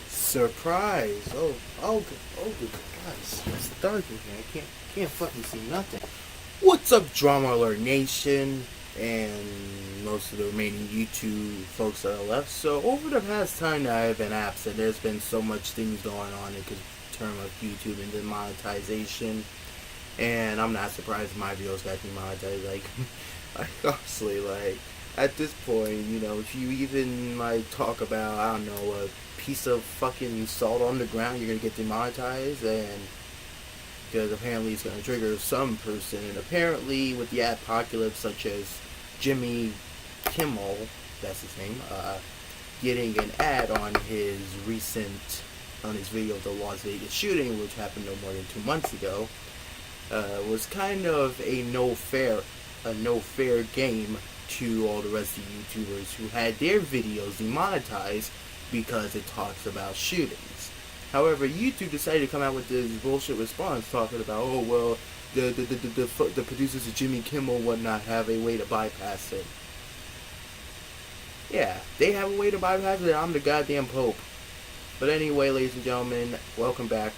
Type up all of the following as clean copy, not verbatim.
Surprise! Oh, good God, it's dark in here. I can't fucking see nothing. What's up, Drama Alert Nation, and most of the remaining YouTube folks that are left? So, over the past time that I've been absent, there's been so much things going on in terms of YouTube and demonetization, and I'm not surprised if my videos got demonetized. Like, honestly, like, at this point, you know, if you even, like, talk about, I don't know, a piece of fucking salt on the ground, you're gonna get demonetized, and because apparently it's gonna trigger some person, and apparently with the apocalypse, such as Jimmy Kimmel, that's his name, getting an ad on his video of the Las Vegas shooting, which happened no more than 2 months ago, was kind of a no fair game to all the rest of the YouTubers who had their videos demonetized because it talks about shootings. However, YouTube decided to come out with this bullshit response talking about, oh well, the producers of Jimmy Kimmel would not have a way to bypass it. Yeah, they have a way to bypass it. I'm the goddamn Pope. But anyway, ladies and gentlemen, welcome back.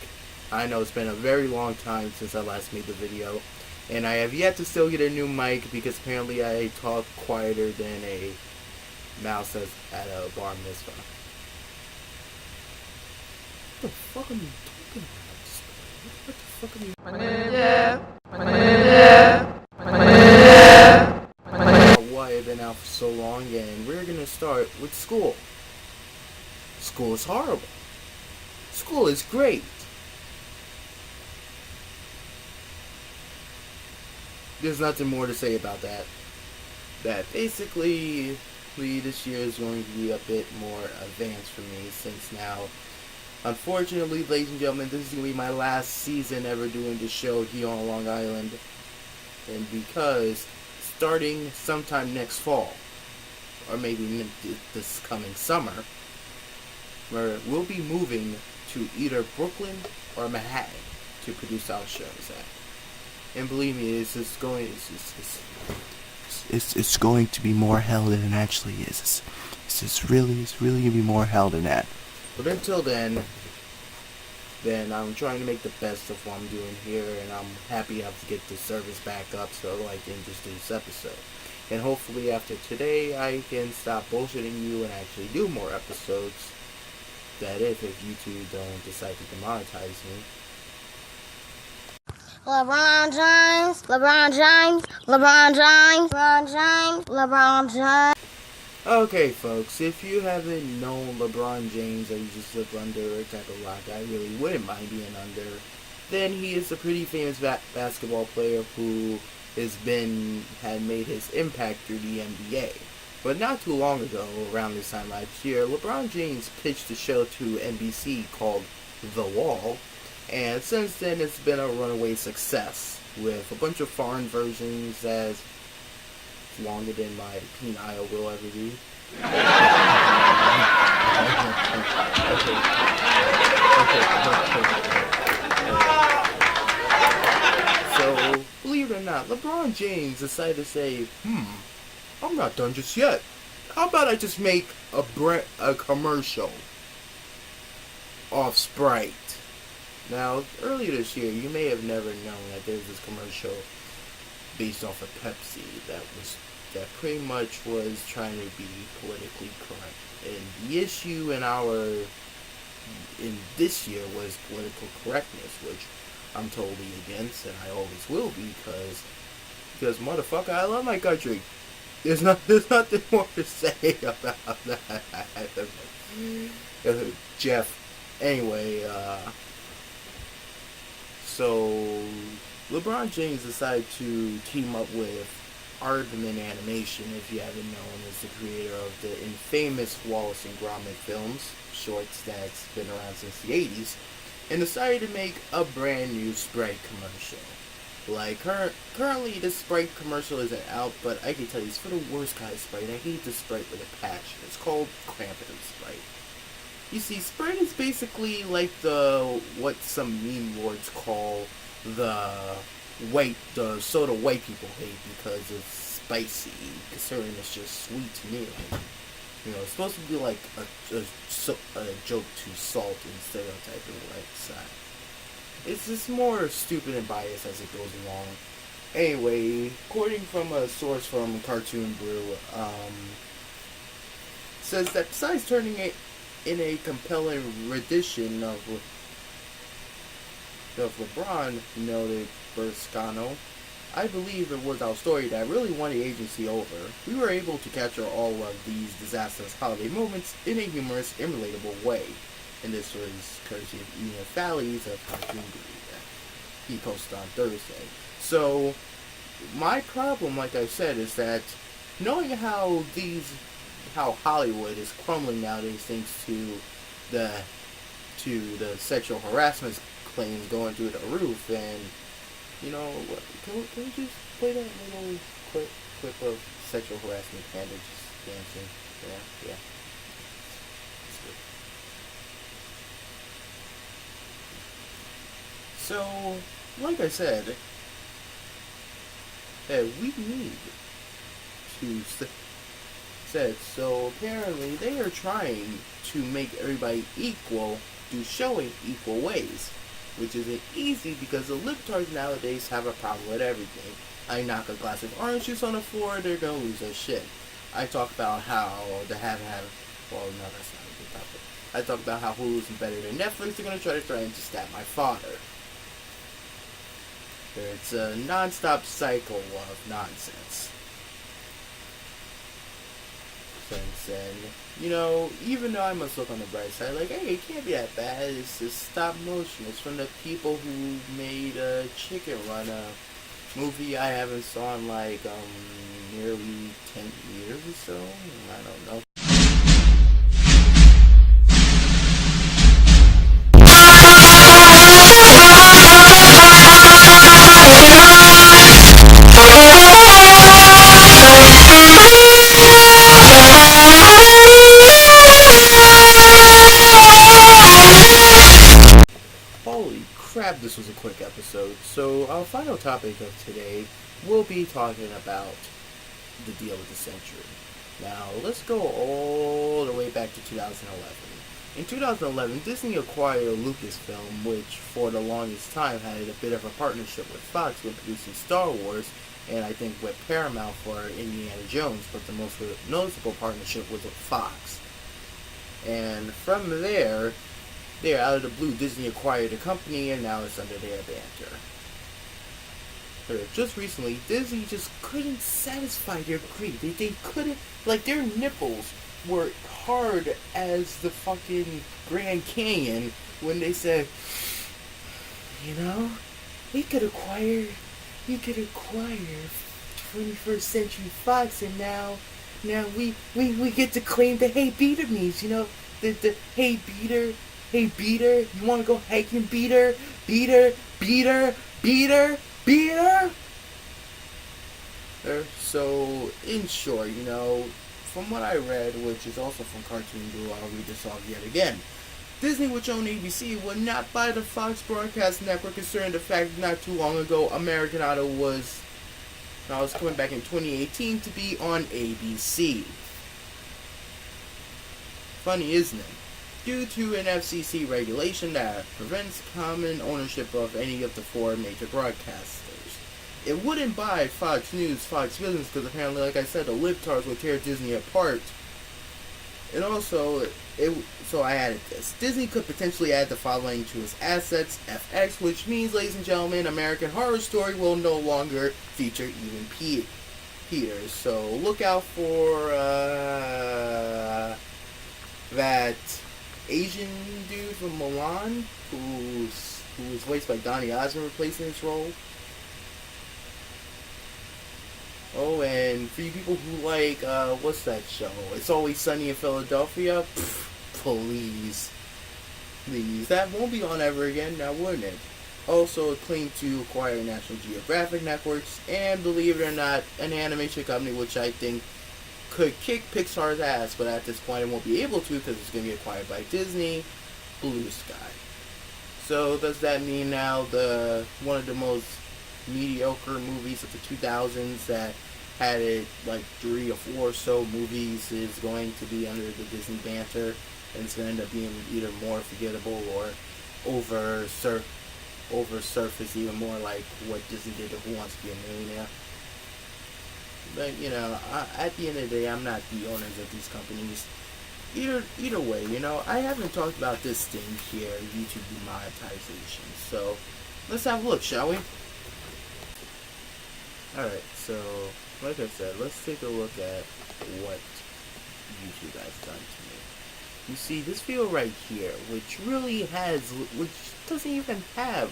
I know it's been a very long time since I last made the video, and I have yet to still get a new mic because apparently I talk quieter than a mouse at a bar mitzvah. What the fuck are you talking about? What the fuck are you... Why I've been out for so long, and we're gonna start with school. School is horrible. School is great. There's nothing more to say about that. That basically, this year is going to be a bit more advanced for me, since now, unfortunately, ladies and gentlemen, this is going to be my last season ever doing the show here on Long Island. And because starting sometime next fall, or maybe this coming summer, we'll be moving to either Brooklyn or Manhattan to produce our shows at. And believe me, it's going to be more hell than it actually is. It's really gonna be more hell than that. But until then I'm trying to make the best of what I'm doing here, and I'm happy enough to get the service back up so I can just do this episode. And hopefully after today I can stop bullshitting you and actually do more episodes. That if YouTube don't decide to demonetize me. LeBron James, LeBron James, LeBron James, LeBron James, LeBron James. Okay, folks, if you haven't known LeBron James, or you just live under a type of rock I really wouldn't mind being under, then he is a pretty famous basketball player who had made his impact through the NBA. But not too long ago, around this time last year, LeBron James pitched a show to NBC called The Wall, and since then it's been a runaway success, with a bunch of foreign versions as longer than my penile will ever be. So, believe it or not, LeBron James decided to say, I'm not done just yet. How about I just make a commercial of Sprite? Now, earlier this year, you may have never known that there's this commercial based off of Pepsi that pretty much was trying to be politically correct. And the issue in this year was political correctness, which I'm totally against, and I always will be, because motherfucker, I love my country. There's nothing more to say about that. Jeff. Anyway, so LeBron James decided to team up with Aardman Animation, if you haven't known, is the creator of the infamous Wallace and Gromit films, shorts that's been around since the 80s, and decided to make a brand new Sprite commercial. Like, currently this Sprite commercial isn't out, but I can tell you, it's for the worst kind of Sprite. I hate this Sprite with a passion. It's called Crampton Sprite. You see, Sprite is basically like what some meme lords call the soda white people hate because it's spicy, considering it's just sweet to me. It's supposed to be like a joke to salt and stereotyping like side. It's just more stupid and biased as it goes along. Anyway, according from a source from Cartoon Brew, says that besides turning it in a compelling rendition of LeBron, noted Berscano, I believe it was our story that really won the agency over. We were able to capture all of these disastrous holiday moments in a humorous and relatable way. And this was courtesy of Ian Fallies of Cartoon Brew that he posted on Thursday. So, my problem, like I said, is that knowing how Hollywood is crumbling nowadays thanks to the sexual harassment claims going through the roof, and can we just play that little clip of sexual harassment panda just dancing? Yeah. It's good. So, like I said, we need to so apparently they are trying to make everybody equal through showing equal ways, which isn't easy because the libtards nowadays have a problem with everything. I knock a glass of orange juice on the floor, they're gonna lose their shit. I talk about how that's not a good topic. I talk about how Hulu's better than Netflix, they're gonna try to threaten to stab my father. It's a non-stop cycle of nonsense. And, even though I must look on the bright side, like, hey, it can't be that bad, it's just stop motion. It's from the people who made Chicken Run, a movie I haven't saw in, like, nearly 10 years or so. I don't know. Holy crap, this was a quick episode. So our final topic of today will be talking about the deal with the century. Now, let's go all the way back to 2011. In 2011, Disney acquired Lucasfilm, which for the longest time had a bit of a partnership with Fox with producing Star Wars, and I think with Paramount for Indiana Jones, but the most noticeable partnership was with Fox. And from there, out of the blue, Disney acquired the company, and now it's under their banter. Just recently, Disney just couldn't satisfy their greed. They couldn't, like, their nipples were hard as the fucking Grand Canyon when they said, we could acquire 21st Century Fox, and now we get to claim the Hey Beater means, the Hey Beater, you wanna go hiking, beater? So, in short, from what I read, which is also from Cartoon Brew, I'll read this off yet again. Disney, which owned ABC, would not buy the Fox broadcast network, considering the fact that not too long ago, American Idol was coming back in 2018 to be on ABC. Funny, isn't it? Due to an FCC regulation that prevents common ownership of any of the four major broadcasters. It wouldn't buy Fox News, Fox Business, because apparently, like I said, the libtards would tear Disney apart. And also, so I added this. Disney could potentially add the following to its assets: FX, which means, ladies and gentlemen, American Horror Story will no longer feature even Peters. So look out for that Asian dude from Mulan, who was voiced by Donny Osmond, replacing his role. Oh, and for you people who like, what's that show? It's Always Sunny in Philadelphia? Please. That won't be on ever again, now wouldn't it? Also, it claimed to acquire National Geographic Networks, and believe it or not, an animation company which I think could kick Pixar's ass, but at this point it won't be able to because it's going to be acquired by Disney, Blue Sky. So does that mean now one of the most mediocre movies of the 2000s that had it like 3 or 4 or so movies is going to be under the Disney banter, and it's going to end up being either more forgettable or over surface even more like what Disney did to Who Wants to Be a Millionaire. But at the end of the day, I'm not the owners of these companies. Either way, I haven't talked about this thing here, YouTube demonetization. So let's have a look, shall we? Alright, so like I said, let's take a look at what YouTube has done to me. You see, this video right here, which doesn't even have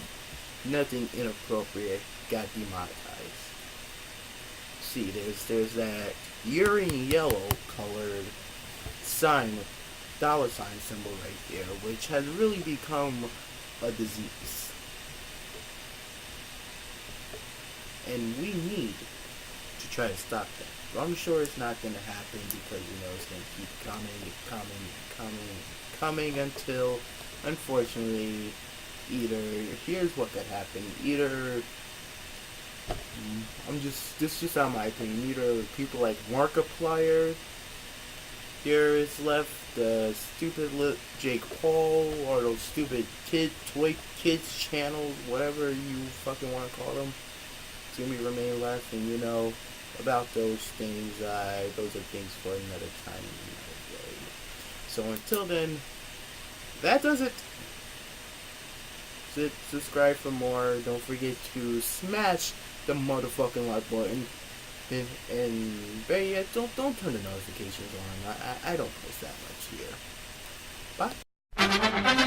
nothing inappropriate, got demonetized. See, there's that urine yellow colored sign, dollar sign symbol right there, which has really become a disease. And we need to try to stop that. But I'm sure it's not going to happen because, it's going to keep coming until, unfortunately, here's what could happen. This is just out my opinion, either people like Markiplier here is left, the stupid Jake Paul, or those stupid toy kids channels, whatever you fucking want to call them, it's gonna be remain left. And about those things, those are things for another time, another day. So until then, that does it. Subscribe for more. Don't forget to smash the motherfucking like button. And better yet, don't turn the notifications on. I don't post that much here. Bye.